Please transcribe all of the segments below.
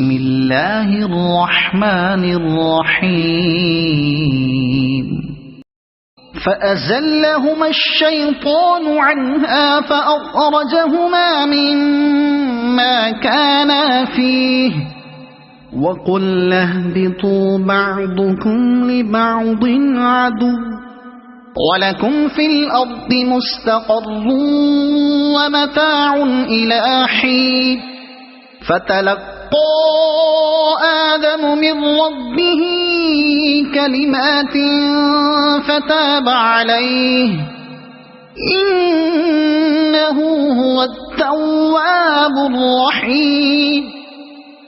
بسم الله الرحمن الرحيم فأزلهما الشيطان عنها فأخرجهما مما كانا فيه وقلنا اهبطوا بعضكم لبعض عدو وَلَكُمْ فِي الْأَرْضِ مُسْتَقَرٌّ وَمَتَاعٌ إِلَى حِينٍ فَتَلَقَّى آدَمُ مِنْ رَبِّهِ كَلِمَاتٍ فَتَابَ عَلَيْهِ إِنَّهُ هُوَ التَّوَّابُ الرَّحِيمُ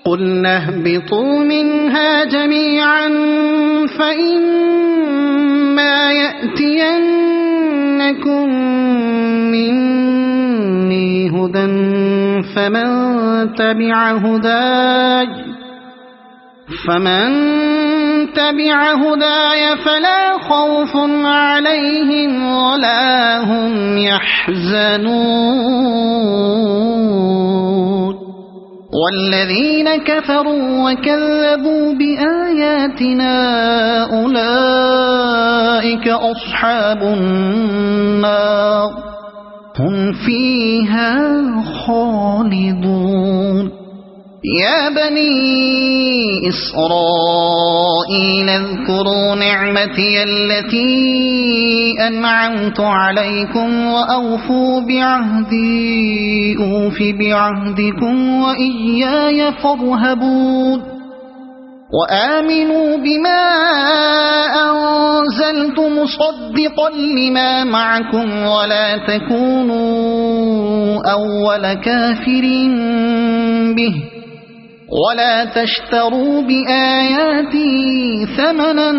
قُلْنَا اهْبِطُوا مِنْهَا جَمِيعًا فَإِمَّا يَأْتِيَنَّكُمْ مِنِّي هُدًى فَمَنْ تَبِعَ هُدَايَ فَلَا خَوْفٌ عَلَيْهِمْ وَلَا هُمْ يَحْزَنُونَ وَالَّذِينَ كَفَرُوا وَكَذَّبُوا بِآيَاتِنَا أُولَئِكَ أَصْحَابُ النَّارِ هُمْ فِيهَا خَالِدُونَ يَا بَنِي إِسْرَائِيلَ اذْكُرُوا نِعْمَتِيَ الَّتِي أَنْعَمْتُ عَلَيْكُمْ وَأَوْفُوا بِعَهْدِي أُوفِ بِعَهْدِكُمْ وَإِيَّايَ فَارْهَبُونِ وَآمِنُوا بِمَا أَنزَلْتُ مُصَدِّقًا لِمَا مَعَكُمْ وَلَا تَكُونُوا أَوَّلَ كَافِرٍ بِهِ وَلَا تَشْتَرُوا بِآيَاتِي ثَمَنًا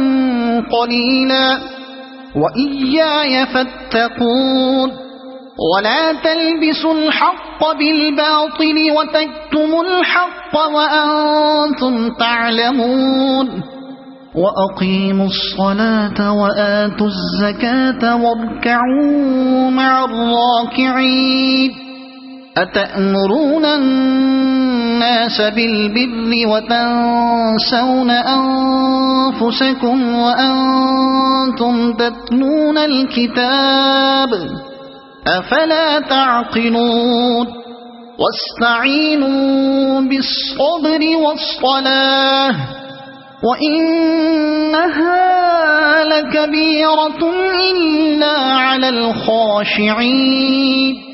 قَلِيلًا وَإِيَّايَ فَاتَّقُونِ وَلَا تَلْبِسُوا الْحَقَّ بِالْبَاطِلِ وَتَكْتُمُوا الْحَقَّ وَأَنْتُمْ تَعْلَمُونَ وَأَقِيمُوا الصَّلَاةَ وَآتُوا الزَّكَاةَ وَارْكَعُوا مَعَ الرَّاكِعِينَ أَتَأْمُرُونَ النَّاسَ بِالْبِرِّ وَتَنْسَوْنَ أَنفُسَكُمْ وَأَنْتُمْ تَتْلُونَ الْكِتَابَ أَفَلَا تَعْقِلُونَ وَاسْتَعِينُوا بِالصَّبْرِ وَالصَّلَاةِ وَإِنَّهَا لَكَبِيرَةٌ إِلَّا عَلَى الْخَاشِعِينَ